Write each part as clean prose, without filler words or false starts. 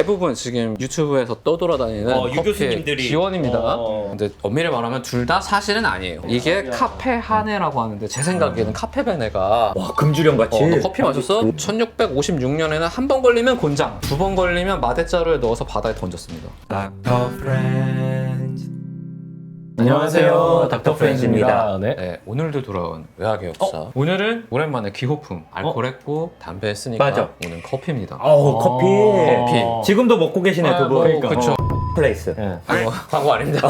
대부분 지금 유튜브에서 떠돌아다니는 커피의 유교수님들이 기원입니다. 근데 엄밀히 말하면 둘 다 사실은 아니에요. 이게 카페 하네라고 하는데 제 생각에는 카페 베네가 와 금주령 같이. 너 커피 마셨어? 1656년에는 한 번 걸리면 곤장, 두 번 걸리면 마대자루에 넣어서 바다에 던졌습니다. 닥터 프렌즈. 안녕하세요, 닥터 프렌즈입니다. 네. 네, 오늘도 돌아온 의학의 역사. 오늘은 오랜만에 기호품, 알코올했고 담배 했으니까 맞아. 오늘 커피입니다. 커피. 커피. 지금도 먹고 계시네 두 분. 그러니까. 그쵸. 플레이스. 광고 아닙니다.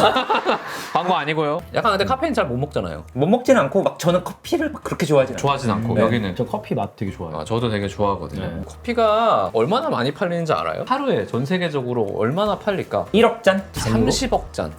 광고 아니고요. 약간 근데 카페인 잘 못 먹잖아요. 못 먹진 않고 막 저는 커피를 막 그렇게 좋아하지 않아요. 좋아하진 않고 네. 여기는 저 커피 맛 되게 좋아해요. 저도 되게 좋아하거든요. 네. 커피가 얼마나 많이 팔리는지 알아요? 하루에 전 세계적으로 얼마나 팔릴까? 1억 잔? 30억 잔.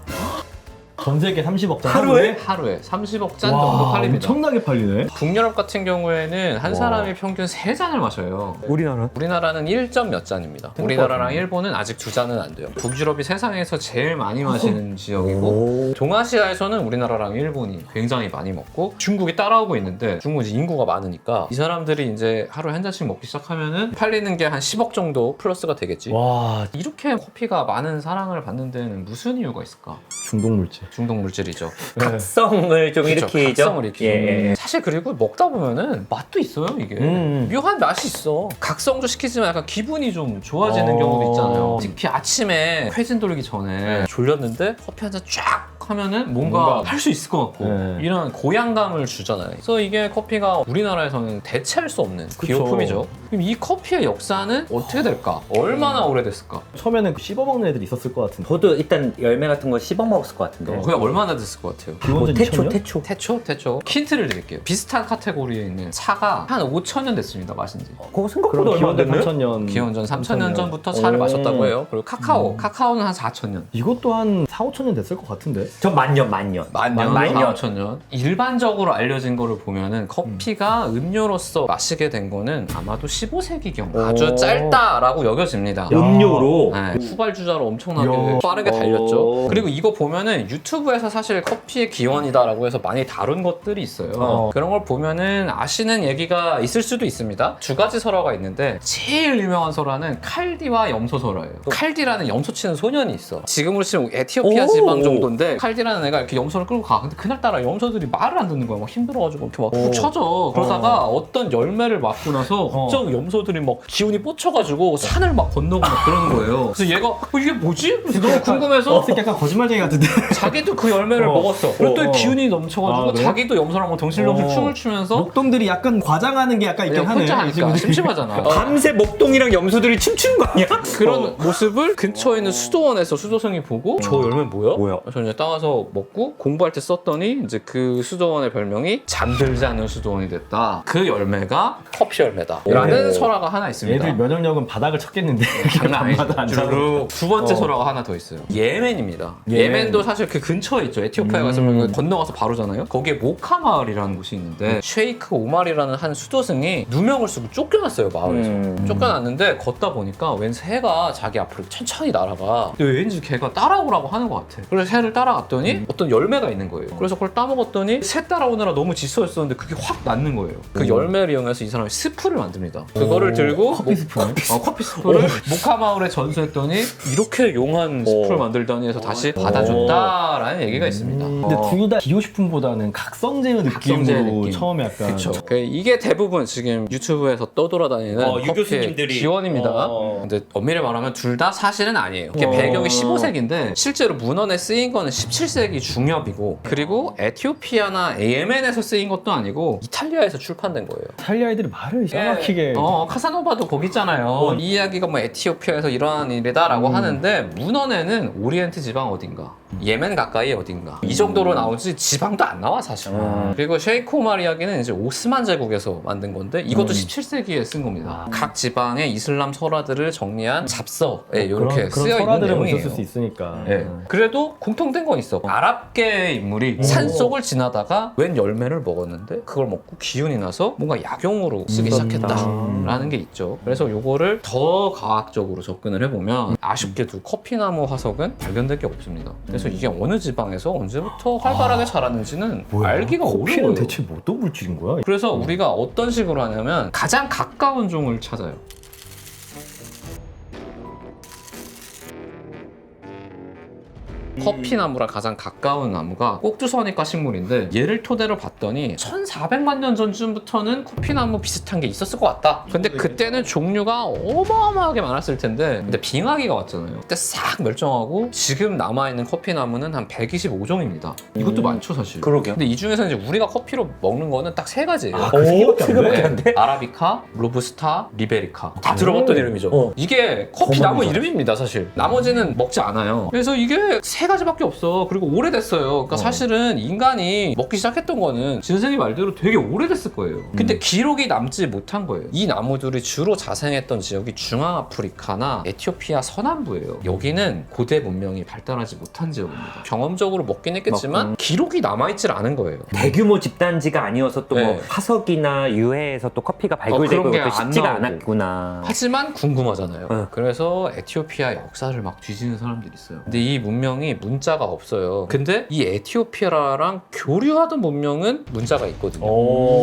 전 세계 30억 잔 하루에? 하루에 30억 잔 와, 정도 팔립니다. 엄청나게 팔리네. 북유럽 같은 경우에는 한 사람이 평균 3잔을 마셔요. 우리나라는 1점 몇 잔입니다. 우리나라랑 일본은 아직 2잔은 안 돼요. 북유럽이 세상에서 제일 많이 마시는 지역이고 동아시아에서는 우리나라랑 일본이 굉장히 많이 먹고 중국이 따라오고 있는데 중국은 이제 인구가 많으니까 이 사람들이 이제 하루에 한 잔씩 먹기 시작하면은 팔리는 게 한 10억 정도 플러스가 되겠지. 와, 이렇게 커피가 많은 사랑을 받는 데는 무슨 이유가 있을까? 중독 물질. 중독 물질이죠. 각성을 좀 그쵸, 일으키죠. 각성을 일으키죠. 예. 사실 그리고 먹다 보면은 맛도 있어요 이게. 묘한 맛이 있어. 각성도 시키지만 약간 기분이 좀 좋아지는 경우도 있잖아요. 특히 아침에 회진 돌기 전에 졸렸는데 커피 한 잔 쫙 하면은 뭔가 할 수 있을 것 같고 이런 고향감을 주잖아요. 그래서 이게 커피가 우리나라에서는 대체할 수 없는 기호품이죠. 그럼 이 커피의 역사는 어떻게 될까? 얼마나 오래됐을까? 처음에는 씹어먹는 애들이 있었을 것 같은데. 저도 일단 열매 같은 거 씹어 먹었을 것 같은데. 그게 얼마나 됐을 것 같아요? 기원전 태초. 태초? 힌트를 드릴게요. 비슷한 카테고리에 있는 차가 한 5,000년 됐습니다, 마신 지. 그거 생각보다 그럼 얼마 기원전 됐네? 3,000년. 기원전 3,000년 전부터 차를 마셨다고 해요. 그리고 카카오는 한 4,000년. 이것도 한 4, 5,000년 됐을 것 같은데. 저 만년. 만년, 만년. 4,000년. 일반적으로 알려진 거를 보면은 커피가 음료로서 마시게 된 거는 아마도 15세기경. 아주 짧다라고 여겨집니다. 음료로. 네, 후발주자로 엄청나게 야. 빠르게 달렸죠. 그리고 이거 보면은 유튜브에서 사실 커피의 기원이다라고 해서 많이 다룬 것들이 있어요. 그런 걸 보면은 아시는 얘기가 있을 수도 있습니다. 두 가지 설화가 있는데 제일 유명한 설화는 칼디와 염소 설화예요. 칼디라는 염소 치는 소년이 있어. 지금으로 치면 에티오피아 지방 정도인데 칼디라는 애가 이렇게 염소를 끌고 가. 근데 그날따라 염소들이 말을 안 듣는 거야. 막 힘들어가지고 이렇게 막 푹 쳐져. 그러다가 어떤 열매를 맞고 나서 갑자기 염소들이 막 기운이 뻗쳐가지고 산을 막 건너고 막 그러는 거예요. 그래서 얘가 이게 뭐지? 그래서 너무 궁금해서 약간 거짓말쟁이 같은데. 자기도 그 열매를 먹었어. 그리고 또 기운이 넘쳐가지고 그래? 자기도 염소랑 덩실덩실 춤을 추면서 목동들이 약간 과장하는 게 약간 있긴 하네. 혼자 하니까 심심하잖아. 밤새 목동이랑 염소들이 춤추는 거 아니야? 그런 모습을 근처에 있는 수도원에서 수도승이 보고 저 열매 뭐야? 저 이제 따와서 먹고 공부할 때 썼더니 이제 그 수도원의 별명이 잠들지 않는 수도원이 됐다. 그 열매가 커피 열매다. 라는 설화가 하나 있습니다. 애들 면역력은 바닥을 쳤겠는데. 장난 아니죠. 밤마다 안 주르륵. 두 번째 설화가 하나 더 있어요. 예멘입니다. 예멘도 사실 그 근처에 있죠. 에티오피아에 가서면 건너가서 바로잖아요. 거기에 모카 마을이라는 곳이 있는데 쉐이크 오말이라는 한 수도승이 누명을 쓰고 쫓겨났어요, 마을에서. 쫓겨났는데 걷다 보니까 웬 새가 자기 앞으로 천천히 날아가. 근데 왠지 걔가 따라오라고 하는 것 같아. 그래서 새를 따라갔더니 어떤 열매가 있는 거예요. 그래서 그걸 따먹었더니 새 따라오느라 너무 지쳐있었는데 그게 확 낫는 거예요. 그 열매를 이용해서 이 사람이 스프를 만듭니다. 그거를 들고 커피 스프네? 커피 스프를 모카 마을에 전수했더니 이렇게 용한 스프를 만들다니 해서 다시 받아줬다라는 얘기가 있습니다. 근데 둘 다 기호식품보다는 각성제의 각성제의 느낌으로 느낌. 처음에 약간. 그쵸. 이게 대부분 지금 유튜브에서 떠돌아다니는 커피의 유교수님들이. 기원입니다. 근데 엄밀히 말하면 둘 다 사실은 아니에요. 이게 배경이 15세기인데 실제로 문헌에 쓰인 거는 17세기 중엽이고 그리고 에티오피아나 예멘에서 쓰인 것도 아니고 이탈리아에서 출판된 거예요. 이탈리아 애들이 말을 이상하게. 카사노바도 거기 있잖아요. 이 이야기가 뭐 에티오피아에서 일어난 일이다라고 하는데 문헌에는 오리엔트 지방 어딘가 예멘 가까이 어딘가 이 정도로 나오지 지방도 안 나와 사실. 그리고 쉐이크 오말 이야기는 이제 오스만 제국에서 만든 건데 이것도 17세기에 쓴 겁니다. 각 지방의 이슬람 설화들을 정리한 잡서에 이렇게 그런 쓰여 있는 설화들은 내용이에요. 있을 수 있으니까. 그래도 공통된 건 있어. 아랍계 인물이 산속을 지나다가 웬 열매를 먹었는데 그걸 먹고 기운이 나서 뭔가 약용으로 쓰기 시작했다라는 게 있죠. 그래서 요거를 더 과학적으로 접근을 해보면 아쉽게도 커피나무 화석은 발견될 게 없습니다. 그래서 이게 어느 지방에서 언제부터 활발하게 자랐는지는 알기가 커피는 어려워요. 대체 어떤 물질인 거야? 그래서 우리가 어떤 식으로 하냐면 가장 가까운 종을 찾아요. 커피 나무랑 가장 가까운 나무가 꼭두선이과 식물인데 얘를 토대로 봤더니 1400만 년 전쯤부터는 커피 나무 비슷한 게 있었을 것 같다. 근데 그때는 종류가 어마어마하게 많았을 텐데 근데 빙하기가 왔잖아요. 그때 싹 멸종하고 지금 남아있는 커피 나무는 한 125종입니다. 이것도 많죠 사실. 그러게요. 근데 이 중에서 이제 우리가 커피로 먹는 거는 딱 세 가지예요. 그 세 개밖에 안 돼? 네. 아라비카, 로부스타, 리베리카 다 들어봤던 이름이죠. 이게 커피 나무 이름입니다 사실. 나머지는 먹지 않아요. 그래서 이게 세 가지밖에 없어. 그리고 오래됐어요. 그러니까 사실은 인간이 먹기 시작했던 거는 진생이 말대로 되게 오래됐을 거예요. 근데 기록이 남지 못한 거예요. 이 나무들이 주로 자생했던 지역이 중앙아프리카나 에티오피아 서남부예요. 여기는 고대 문명이 발달하지 못한 지역입니다. 경험적으로 먹긴 했겠지만 기록이 남아있질 않은 거예요. 대규모 집단지가 아니어서 또 뭐 네. 화석이나 유해에서 또 커피가 발굴되고 그런 게 그것도 안 쉽지가 나오고. 않았구나. 하지만 궁금하잖아요. 네. 그래서 에티오피아 역사를 막 뒤지는 사람들이 있어요. 근데 이 문명이 문자가 없어요. 근데 이 에티오피아랑 교류하던 문명은 문자가 있거든요.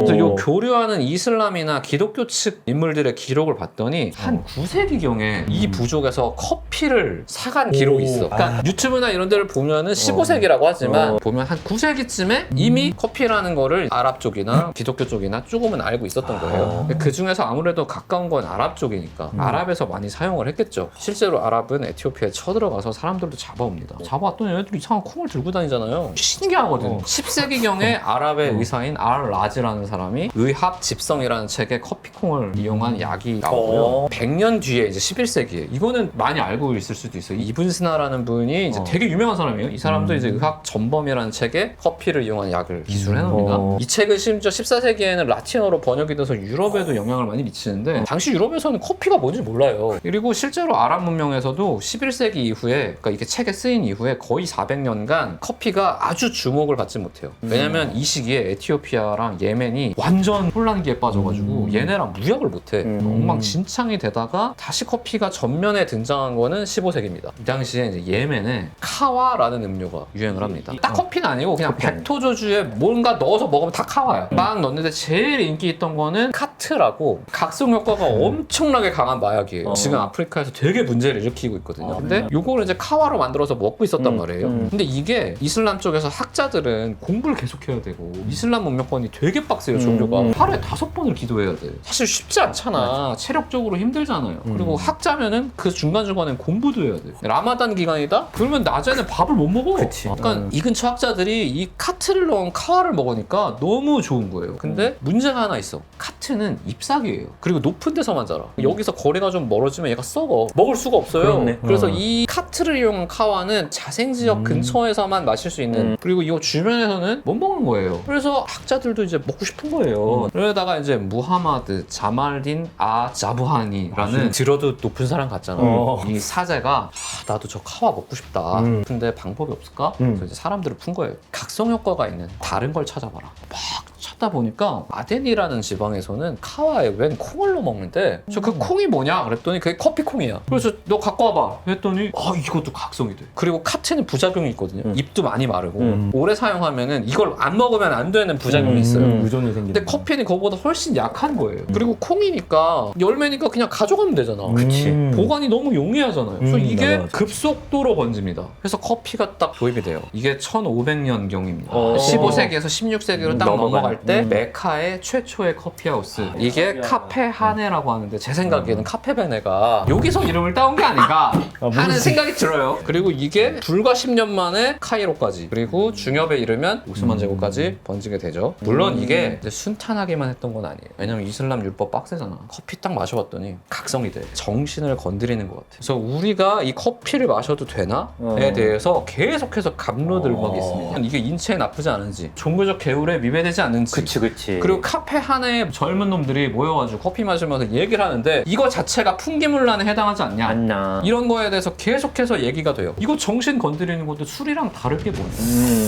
그래서 이 교류하는 이슬람이나 기독교 측 인물들의 기록을 봤더니 한 9세기경에 이 부족에서 커피를 사간 기록이 있어. 그러니까 유튜브나 이런 데를 보면은 15세기라고 하지만 보면 한 9세기쯤에 이미 커피라는 거를 아랍 쪽이나 기독교 쪽이나 조금은 알고 있었던 거예요. 그 중에서 아무래도 가까운 건 아랍 쪽이니까 아랍에서 많이 사용을 했겠죠. 실제로 아랍은 에티오피아에 쳐들어가서 사람들도 잡아옵니다. 잡아왔더니 얘네들이 이상한 콩을 들고 다니잖아요. 신기하거든. 10세기경에 아랍의 의사인 알-라즈라는 사람이 의합 집성이라는 책에 커피콩을 이용한 약이 나오고요. 100년 뒤에 이제 11세기에 이거는 많이 알고 있을 수도 있어요. 이븐 스나라는 분이 이제 되게 유명한 사람이에요. 이 사람도 이제 의학 전범이라는 책에 커피를 이용한 약을 기술해 놓습니다. 이 책은 심지어 14세기에는 라틴어로 번역이 돼서 유럽에도 영향을 많이 미치는데 당시 유럽에서는 커피가 뭔지 몰라요. 그리고 실제로 아랍 문명에서도 11세기 이후에 그러니까 이게 책에 쓰인 이후에 거의 400년간 커피가 아주 주목을 받지 못해요. 왜냐면 이 시기에 에티오피아랑 예멘이 완전 혼란기에 빠져가지고 얘네랑 무역을 못해. 엉망진창이 되다가 다시 커피가 전면에 등장한 거는 15세기입니다. 이 당시에 이제 예멘에 카와라는 음료가 유행을 합니다. 딱 커피는 아니고 그냥 백토저주에 뭔가 넣어서 먹으면 다 카와야. 막 넣는데 제일 인기 있던 거는 카트라고 각성 효과가 엄청나게 강한 마약이에요. 지금 아프리카에서 되게 문제를 일으키고 있거든요. 근데 요거를 이제 카와로 만들어서 먹고 있었단 말이에요. 근데 이게 이슬람 쪽에서 학자들은 공부를 계속해야 되고 이슬람 문명권이 되게 빡세요. 종교가 하루에 5번을 기도해야 돼. 사실 쉽지 않잖아. 체력적으로 힘들잖아요. 그리고 학자면은 그 중간중간에 공부도 해야 돼. 라마단 기간이다? 그러면 낮에는 밥을 못 먹어. 그치. 약간 이 근처 학자들이 이 카트를 넣은 카와를 먹으니까 너무 좋은 거예요. 근데 문제가 하나 있어. 카트는 잎사귀예요. 그리고 높은 데서만 자라. 여기서 거리가 좀 멀어지면 얘가 썩어. 먹을 수가 없어요. 그렇네. 그래서 이 카트를 이용한 카와는 자생지역 근처에서만 마실 수 있는 그리고 이 주변에서는 못 먹는 거예요. 그래서 학자들도 이제 먹고 싶은 거예요. 그러다가 이제 무하마드 자말딘 자부하니라는 들어도 높은 사람 같잖아. 이 사제가 나도 저 카와 먹고 싶다. 근데 방법이 없을까? 그래서 이제 사람들을 푼 거예요. 각성 효과가 있는 다른 걸 찾아봐라. 막 찾다 보니까 아덴이라는 지방에서는 카와에 웬 콩을 넣어 먹는데 저 그 콩이 뭐냐? 그랬더니 그게 커피콩이야. 그래서 너 갖고 와봐. 했더니 이것도 각성이 돼. 그리고 카트는 부작용이 있거든요. 잎도 많이 마르고 오래 사용하면은 이걸 안 먹으면 안 되는 부작용이 있어요. 의존이 생기는. 근데 커피는 그거보다 훨씬 약한 거예요. 그리고 콩이니까 열매니까 그냥 가져가면 되잖아. 그치. 보관이 너무 용이하잖아요. 그래서 이게 맞아. 급속도로 번집니다. 그래서 커피가 딱 도입이 돼요. 이게 1500년경입니다. 어. 15세기에서 16세기로 딱 넘어간. 넘어갈 때 메카의 최초의 커피하우스. 이게 카페 하네라고 하는데 제 생각에는 카페 베네가 여기서 이름을 따온 게 아닌가 하는 생각이 들어요. 그리고 이게 불과 10년 만에 카이로까지 그리고 중엽에 이르면 오스만 제국까지 번지게 되죠. 물론 이게 이제 순탄하게만 했던 건 아니에요. 왜냐면 이슬람 율법 빡세잖아. 커피 딱 마셔봤더니 각성이 돼. 정신을 건드리는 것 같아. 그래서 우리가 이 커피를 마셔도 되나?에 대해서 계속해서 갑론을박이 있습니다. 이게 인체에 나쁘지 않은지 종교적 계율에 미배되지 않는지 그치. 그리고 카페 하나에 젊은 놈들이 모여가지고 커피 마시면서 얘기를 하는데 이거 자체가 풍기문란에 해당하지 않냐 안나. 이런 거에 대해서 계속해서 얘기가 돼요. 이거 정신 건드리는 것도 술이랑 다를 게 뭐냐.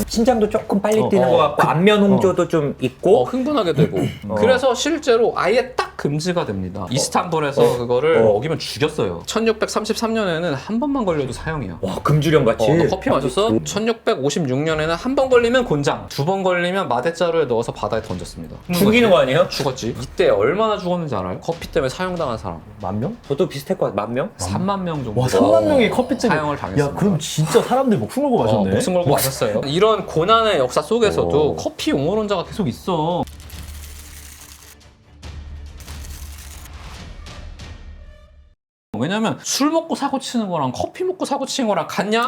심장도 조금 빨리 뛰는 것 같고 안면 홍조도 좀 있고 흥분하게 되고 그래서 실제로 아예 딱 금지가 됩니다. 이스탄불에서 그거를 어기면 죽였어요. 1633년에는 한 번만 걸려도 사형이야. 와 금주령 같이. 너 커피 마셨어? 1656년에는 한 번 걸리면 곤장, 두 번 걸리면 마대자루에 넣어서 바다에 바다에 던졌습니다. 죽이는 거 아니에요? 죽었지. 이때 얼마나 죽었는지 알아요? 커피 때문에 사형당한 사람 10,000명? 저도 비슷할 것 같아요. 10,000명? 3만 명 정도. 와 3만 명이 커피 때문에 사형을 당했습니다. 야 그럼 진짜 사람들 목숨 걸고 마셨네. 목숨 걸고 마셨어요. 이런 고난의 역사 속에서도 오. 커피 옹호론자가 계속 있어. 왜냐면 술 먹고 사고 치는 거랑 커피 먹고 사고 치는 거랑 같냐?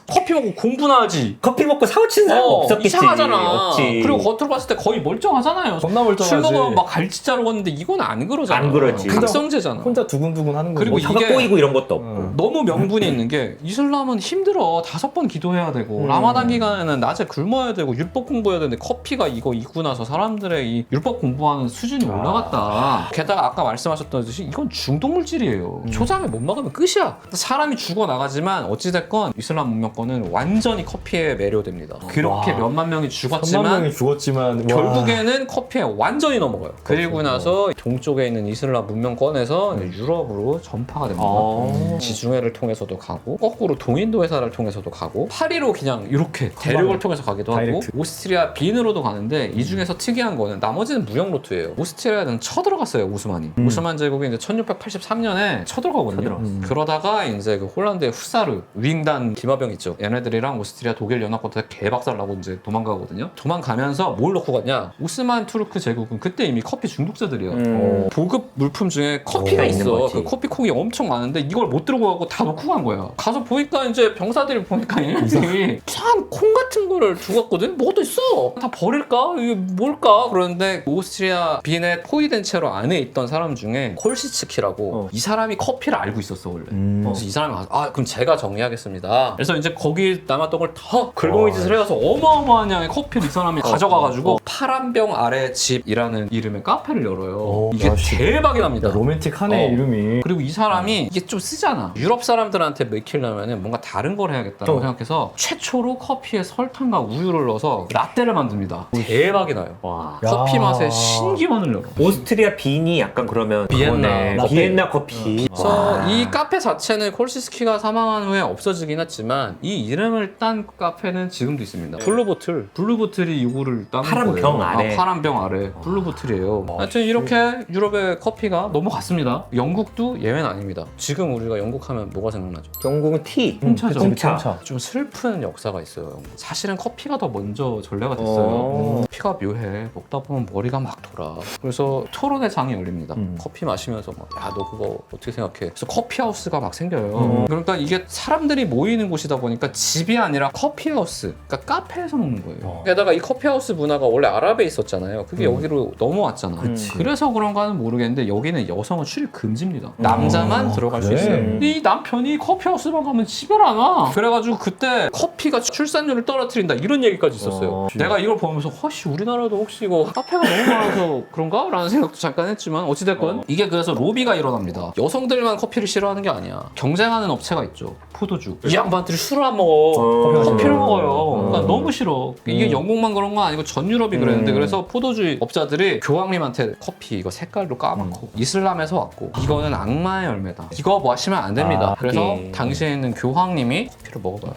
커피 먹고 공부나 하지. 커피 먹고 사고 치는 사람 없었겠지. 이상하잖아. 없지. 그리고 겉으로 봤을 때 거의 멀쩡하잖아요. 겁나 멀쩡하지. 술 먹으면 막 갈치자루 걷는데 이건 안 그러잖아. 안 그러지. 각성제잖아. 혼자 두근두근 하는 거고. 그리고 뭐 혀가 이게- 꼬이고 이런 것도 없고. 너무 명분이 있는 게 이슬람은 힘들어. 5번 기도해야 되고 라마단 기간에는 낮에 굶어야 되고 율법 공부해야 되는데 커피가 이거 있고 나서 사람들의 이 율법 공부하는 수준이 올라갔다. 게다가 아까 말씀하셨듯이 이건 중독 물질이에요. 초장에 못 먹으면 끝이야. 사람이 죽어나가지만 어찌됐건 이슬람 문명권은 완전히 커피에 매료됩니다. 그렇게 와. 몇만 명이 3만 죽었지만 명이 죽었지만 와. 결국에는 커피에 완전히 넘어가요. 그리고 나서 동쪽에 있는 이슬람 문명권에서 이제 유럽으로 전파가 됩니다. 지중해를 통해서도 가고 거꾸로 동인도 회사를 통해서도 가고 파리로 그냥 이렇게 대륙을 통해서 가기도 하고 다이렉트. 오스트리아 빈으로도 가는데 이 중에서 특이한 거는 나머지는 무역 루트예요. 오스트리아는 쳐들어갔어요. 오스만이. 오스만 제국이 이제 1683년에 쳐들어가거든요. 그러다가 이제 그 홀란드의 후사르 윙단 기마병 있죠. 얘네들이랑 오스트리아 독일 연합군대 개박살나고 이제 도망가거든요. 도망가면서 뭘 넣고 갔냐? 오스만 투르크 제국은 그때 이미 커피 중독자들이야. 보급 물품 중에 커피가 있는 있어. 거지. 그 커피 콩이 엄청 많은데 이걸 못 들고 가고 다 놓고 간 거야. 가서 보니까 이제 병사들이 보니까 얘네들이 이상한 콩 같은 거를 두고 갔거든. 뭐도 있어. 다 버릴까? 이게 뭘까? 그러는데 오스트리아 빈에 포위된 채로 안에 있던 사람 중에 콜시츠키라고 이 사람이 커피를 알고 있었어 원래. 그래서 이 사람이 와서 그럼 제가 정리하겠습니다. 그래서 이제 거기 남았던 걸 다 긁어이 짓을 해서 어마어마한 양의 커피를 이 사람이 가져가가지고 파란병 아래 집이라는 이름의 카페를 열어요. 이게 대박이 납니다. 로맨틱하네 이름이. 그리고 이 사람이 이게 좀 쓰잖아. 유럽 사람들한테 먹히려면 뭔가 다른 걸 해야겠다고 생각해서 최초로 커피에 설탕과 우유를 넣어서 라떼를 만듭니다. 대박이 나요. 와. 커피 야. 맛에 신기원을 열어. 오스트리아 빈이 약간 그러면 비엔나 그거네. 커피. 비엔나 커피. 그래서 이 카페 자체는 콜시스키가 사망한 후에 없어지긴 했지만 이 이름을 딴 카페는 지금도 있습니다. 블루보틀이 이거를 딴 파란 거예요. 병 아래. 파란 병 아래 블루보틀이에요. 하여튼 이렇게 유럽의 커피가 넘어갔습니다. 영국도 예외는 아닙니다. 지금 우리가 영국 하면 뭐가 생각나죠? 영국은 티. 홍차죠. 홍차. 좀 슬픈 역사가 있어요. 영국. 사실은 커피가 더 먼저 전래가 됐어요. 커피가 묘해. 먹다 보면 머리가 막 돌아. 그래서 토론의 장이 열립니다. 커피 마시면서 막, 야, 너 그거 어떻게 생각해? 그래서 커피하우스가 막 생겨요. 그러니까 이게 사람들이 모이는 곳이다 보니까 집이 아니라 커피하우스, 그러니까 카페에서 먹는 거예요. 게다가 이 커피하우스 문화가 원래 아랍에 있었잖아요. 그게 여기로 넘어왔잖아. 그래서 그런가는 모르겠는데 여기는 여성은 출입 금지입니다. 남자만 들어갈 수 그래? 있어요. 근데 이 남편이 커피하우스만 가면 집을 안 와. 그래가지고 그때 커피가 출산율을 떨어뜨린다 이런 얘기까지 있었어요. 내가 이걸 보면서 허씨 우리나라도 혹시 이거 카페가 너무 많아서 그런가? 라는 생각도 잠깐 했지만 어찌됐건 이게 그래서 로비가 일어납니다. 여성들만 커피를 싫어하는 게 아니야. 경쟁하는 업체가 있죠. 포도주. 이 양반들이 술을 안 먹어. 커피를 먹어요. 그러니까 너무 싫어. 이게 영국만 그런 건 아니고 전 유럽이 그랬는데 그래서 포도주 업자들이 교황님한테 커피 이거 색깔도 까맣고 이슬람에서 왔고 이거는 악마의 열매다. 이거 마시면 안 됩니다. 그래서 당시에 있는 교황님이 커피를 먹어봐요.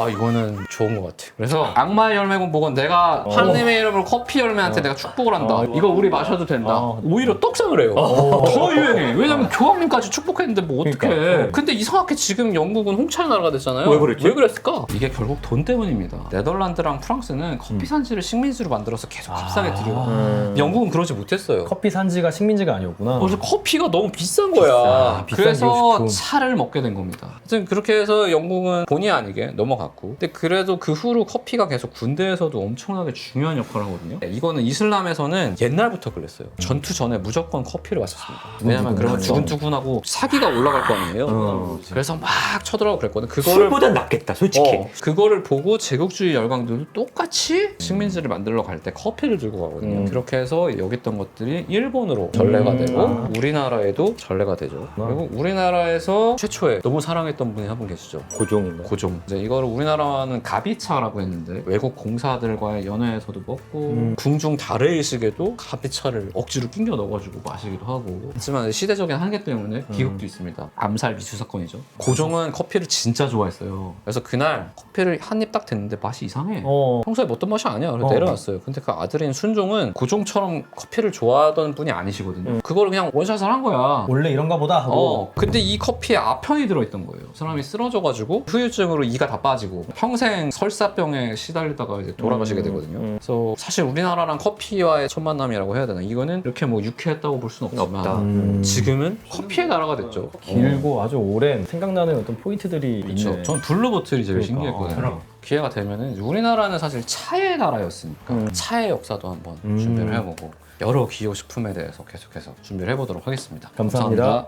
이거는 좋은 것 같아. 그래서 악마의 열매군 보건 내가 하나님의 이름으로 커피 열매한테 내가 축복을 한다. 이거 우리 마셔도 된다. 오히려 떡상을 해요. 더 유행해. 왜냐면 교황님까지 축복했는데 뭐 어떡해. 근데 이상하게 지금 영국은 홍차의 나라가 됐잖아요. 왜 그랬지? 왜 그랬을까? 이게 결국 돈 때문입니다. 네덜란드랑 프랑스는 커피 산지를 식민지로 만들어서 계속 값싸게 들여와. 영국은 그러지 못했어요. 커피 산지가 식민지가 아니었구나. 그래서 커피가 너무 비싼 거야. 비싼 그래서 기호식품. 차를 먹게 된 겁니다. 하여튼 그렇게 해서 영국은 본의 아니게 넘어갔고. 근데 그래도 그 후로 커피가 계속 군대에서도 엄청나게 중요한 역할을 하거든요. 이거는 이슬람에서는 옛날부터 그랬어요. 전투 전에 무조건 커피를 마셨습니다. 왜냐면 그러면 두근두근하고 사기가 올라갈 거 아니에요. 그래서 막 쳐들어가고 그랬거든. 그거를 술보단 낫겠다, 솔직히. 그거를 보고 제국주의 열강들도 똑같이 식민지를 만들러 갈 때 커피를 들고 가거든요. 그렇게 해서 여기 있던 것들이 일본으로 전래가 되고 우리나라에도 전래가 되죠. 그리고 우리나라에서 최초에 너무 사랑했던 분이 한 분 계시죠. 고종인가? 고종. 이제 이거를 우리나라와는 가비차라고 했는데 외국 공사들과의 연회에서도 먹고 궁중 달회의식에도 가비차를 억지로 낑겨 넣어가지고 마시기도 하고. 하지만 시대적인 한계 때문에 기록도 있습니다. 암살 미수 사건이죠. 고종은 커피를 진짜 좋아했어요. 그래서 그날 커피를 한 입 딱 됐는데 맛이 이상해. 평소에 먹던 맛이 아니야. 그래서 내려놨어요. 근데 그 아들인 순종은 고종처럼 커피를 좋아하던 분이 아니시거든요. 그걸 그냥 원샷을 한 거야. 원래 이런가 보다 하고 근데 이 커피에 아편이 들어있던 거예요. 사람이 쓰러져가지고 후유증으로 이가 다 빠지고 평생 설사병에 시달리다가 이제 돌아가시게 되거든요. 그래서 사실 우리나라랑 커피와의 첫 만남이라고 해야 되나? 이거는 이렇게 뭐 유쾌했다고 볼 수는 없지만 지금은 커피의 나라가 됐죠. 길고 아주 오랜 생각나는 어떤 포인트들이 그렇죠. 있네. 전 블루보틀이 제일 그러니까. 신기했거든요. 기회가 되면은 우리나라는 사실 차의 나라였으니까 차의 역사도 한번 준비를 해보고 여러 기호 식품에 대해서 계속해서 준비를 해보도록 하겠습니다. 감사합니다.